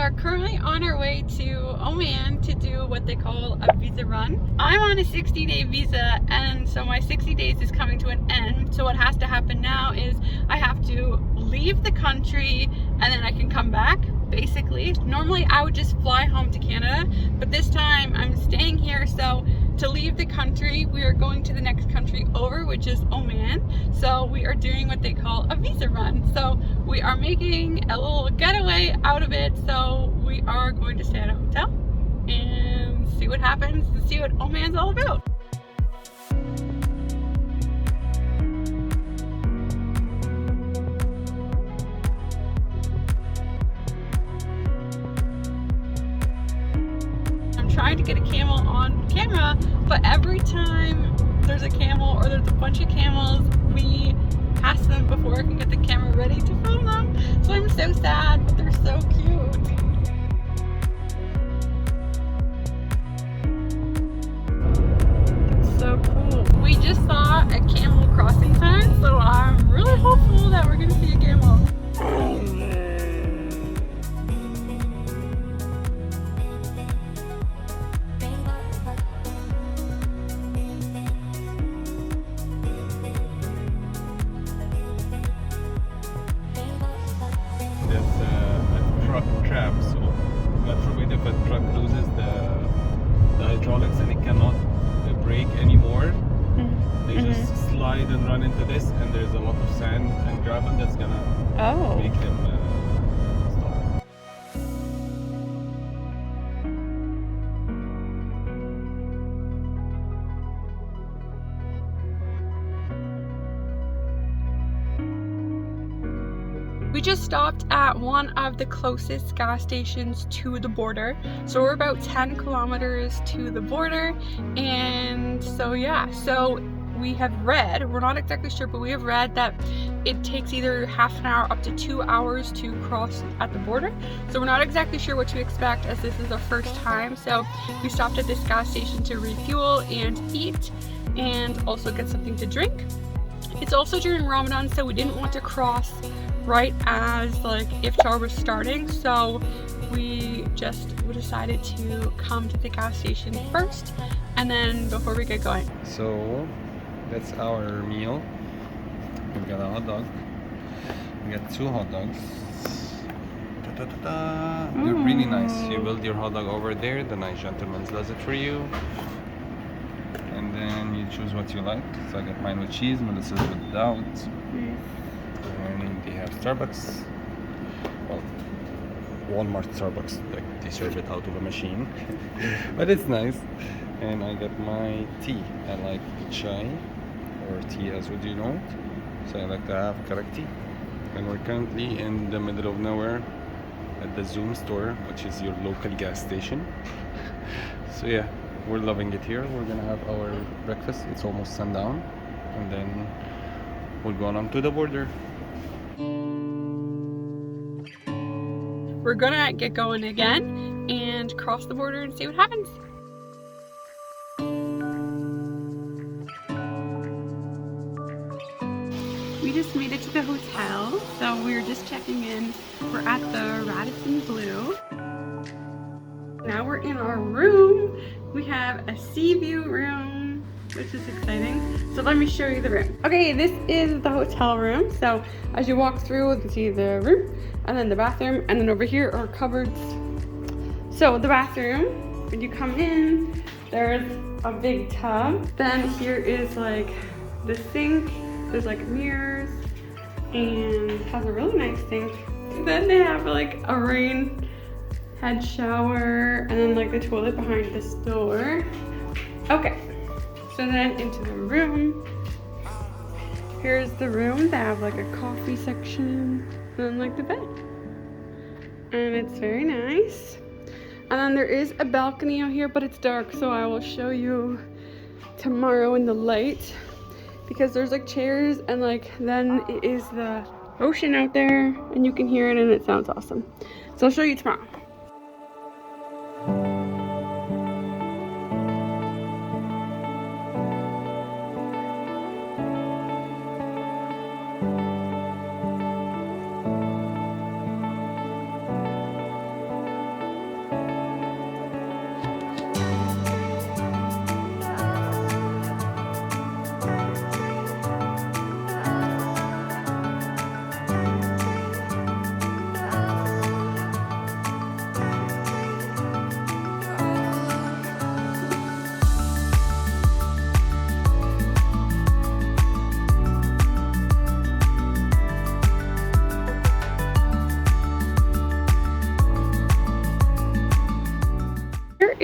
are currently on our way to Oman to do what they call a visa run. I'm on a 60-day visa, and so my 60 days is coming to an end. So what has to happen now is I have to leave the country and then I can come back, basically. Normally I would just fly home to Canada, but this time I'm staying here. So to leave the country, we are going to the next country over, which is Oman. So we are doing what they call a visa run. So we are making a little getaway out of it. So we are going to stay at a hotel and see what happens and see what Oman's all about. Trying to get a camel on camera, but every time there's a camel or there's a bunch of camels, we pass them before I can get the camera ready to film them. So I'm so sad, but they're so cute. It's so cool. We just saw a camel crossing sign, so I'm really hopeful that we're gonna see a camel. Trap, so God forbid if a truck loses the hydraulics and it cannot brake anymore, they just slide and run into this, and there's a lot of sand and gravel that's gonna make them stop. We just stopped at one of the closest gas stations to the border. So we're about 10 kilometers to the border. And so yeah, so we have read, we're not exactly sure, but we have read that it takes either half an hour up to 2 hours to cross at the border. So we're not exactly sure what to expect, as this is our first time. So we stopped at this gas station to refuel and eat and also get something to drink. It's also during Ramadan, so we didn't want to cross right as like iftar was starting, so we decided to come to the gas station first and then before we get going. So that's our meal. We've got a hot dog. We got 2 hot dogs. They're really nice. You build your hot dog over there, the nice gentleman does it for you, and then you choose what you like. So I got mine with cheese, Melissa's without. And they have Starbucks, well, Walmart Starbucks, like they serve it out of a machine, but it's nice. And I got my tea. I like chai, or tea as would you know it. So I like to have correct tea. And we're currently in the middle of nowhere at the Zoom store, which is your local gas station. So yeah, we're loving it here. We're gonna have our breakfast. It's almost sundown, and then we'll go on to the border. We're gonna get going again and cross the border and see what happens. We just made it to the hotel, so we were just checking in. We're at the Radisson Blu. Now we're in our room. We have a sea view room, which is exciting. So let me show you the room. Okay, this is the hotel room. So as you walk through, you can see the room and then the bathroom, and then over here are cupboards. So the bathroom, when you come in, there's a big tub. Then here is like the sink. There's like mirrors and it has a really nice sink. Then they have like a rain head shower and then like the toilet behind this door. Okay. So then into the room. Here's the room. They have like a coffee section and then like the bed. And it's very nice. And then there is a balcony out here, but it's dark, so I will show you tomorrow in the light, because there's like chairs and like then it is the ocean out there and you can hear it and it sounds awesome. So I'll show you tomorrow.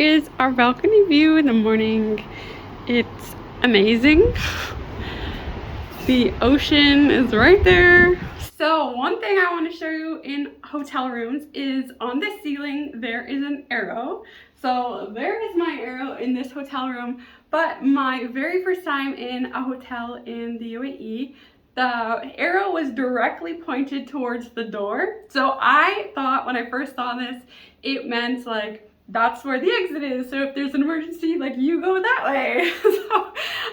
is our balcony view in the morning. It's amazing. The ocean is right there. So one thing I want to show you in hotel rooms is on the ceiling there is an arrow. So there is my arrow in this hotel room, but my very first time in a hotel in the UAE, the arrow was directly pointed towards the door. So I thought when I first saw this, it meant like that's where the exit is. So if there's an emergency, like you go that way.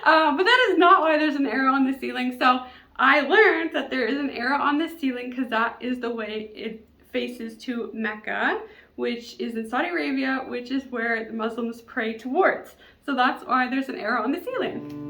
But that is not why there's an arrow on the ceiling. So I learned that there is an arrow on the ceiling because that is the way it faces to Mecca, which is in Saudi Arabia, which is where the Muslims pray towards. So that's why there's an arrow on the ceiling.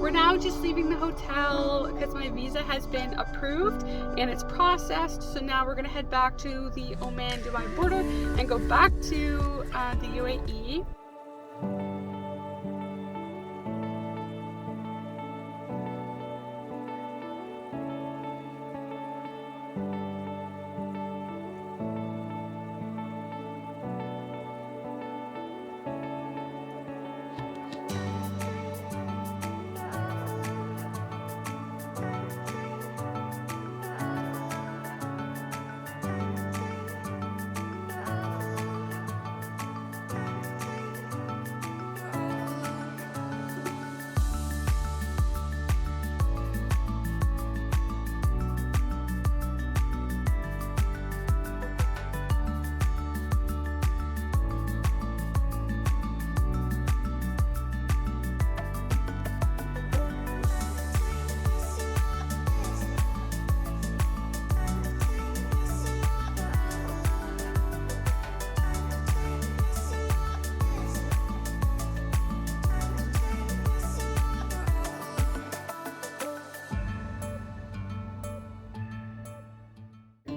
We're now just leaving the hotel because my visa has been approved and it's processed. So now we're gonna head back to the Oman-Dubai border and go back to the UAE.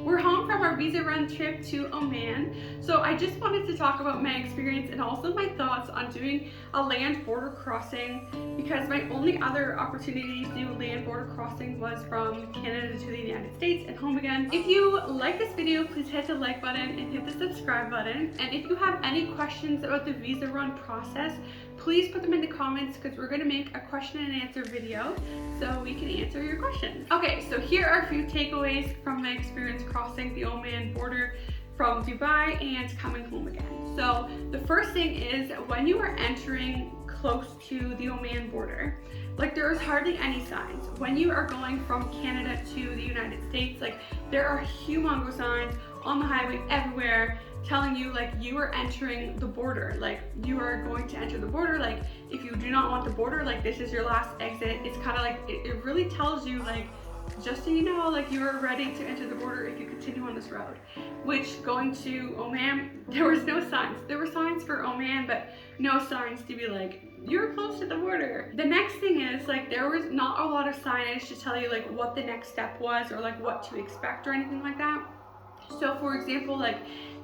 We're home from our visa run trip to Oman. So I just wanted to talk about my experience and also my thoughts on doing a land border crossing, because my only other opportunity to do a land border crossing was from Canada to the United States and home again. If you like this video, please hit the like button and hit the subscribe button. And if you have any questions about the visa run process, please put them in the comments because we're going to make a question and answer video so we can answer your questions. Okay, so here are a few takeaways from my experience crossing the Oman border from Dubai and coming home again. So the first thing is when you are entering close to the Oman border, like there is hardly any signs. When you are going from Canada to the United States, like there are humongous signs on the highway everywhere telling you like you are entering the border, like you are going to enter the border. Like if you do not want the border, like this is your last exit. It's kind of like it really tells you like, just so you know, like you are ready to enter the border if you continue on this road. Which going to Oman, there was no signs. There were signs for Oman, but no signs to be like, you're close to the border. The next thing is like there was not a lot of signage to tell you like what the next step was or like what to expect or anything like that. So for example, like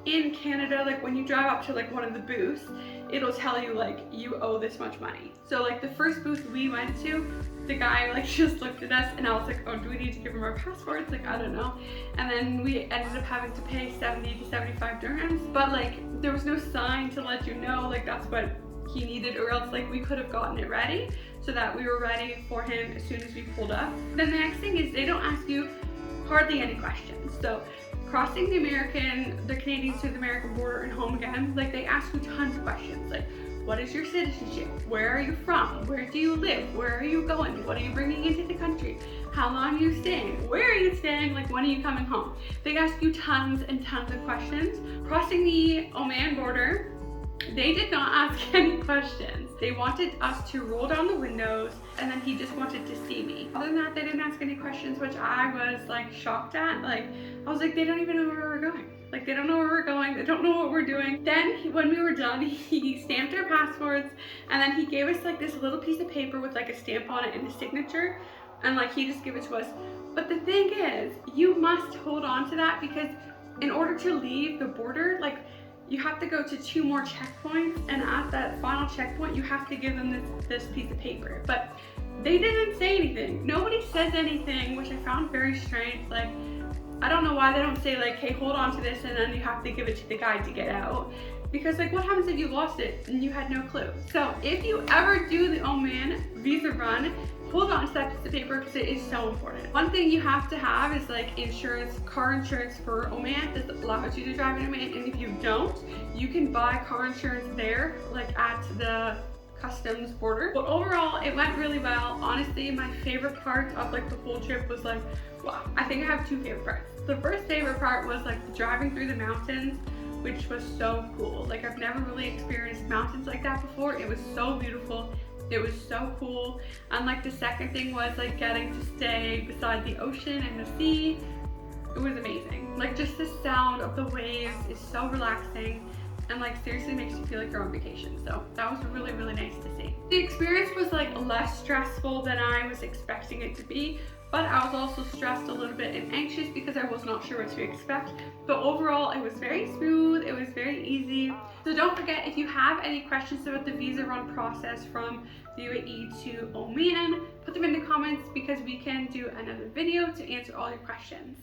in Canada, like when you drive up to like one of the booths, it'll tell you like you owe this much money. So like the first booth we went to, the guy like just looked at us and I was like, oh, do we need to give him our passports? Like, I don't know. And then we ended up having to pay 70 to 75 dirhams, but like there was no sign to let you know like that's what he needed, or else like we could have gotten it ready so that we were ready for him as soon as we pulled up. Then the next thing is they don't ask you hardly any questions. So crossing the Canadian to the American border and home again, like they ask you tons of questions, like what is your citizenship? Where are you from? Where do you live? Where are you going? What are you bringing into the country? How long are you staying? Where are you staying? Like, when are you coming home? They ask you tons and tons of questions. Crossing the Oman border, they did not ask any questions. They wanted us to roll down the windows, and then he just wanted to see me. Other than that, they didn't ask any questions, which I was like shocked at. Like, I was like, they don't even know where we're going. Like, they don't know where we're going. They don't know what we're doing. Then when we were done, he stamped our passports, and then he gave us like this little piece of paper with like a stamp on it and a signature, and like he just gave it to us. But the thing is, you must hold on to that, because in order to leave the border, like, you have to go to 2 more checkpoints, and at that final checkpoint you have to give them this piece of paper. But they didn't say anything. Nobody says anything, which I found very strange. Like, I don't know why they don't say like, hey, hold on to this, and then you have to give it to the guy to get out. Because like, what happens if you lost it and you had no clue? So if you ever do the Oman visa run, hold on to that piece of paper, because it is so important. One thing you have to have is like insurance, car insurance for Oman. This allows you to drive in Oman, and if you don't, you can buy car insurance there, like at the customs border. But overall, it went really well. Honestly, my favorite part of like the whole trip was like, wow, I think I have 2 favorite parts. The first favorite part was like driving through the mountains, which was so cool. Like, I've never really experienced mountains like that before. It was so beautiful. It was so cool. And like the second thing was like getting to stay beside the ocean and the sea. It was amazing. Like, just the sound of the waves is so relaxing, and like seriously makes you feel like you're on vacation. So that was really, really nice to see. The experience was like less stressful than I was expecting it to be, but I was also stressed a little bit and anxious because I was not sure what to expect. But overall, it was very smooth, it was very easy. So don't forget, if you have any questions about the visa run process from the UAE to Oman, put them in the comments, because we can do another video to answer all your questions.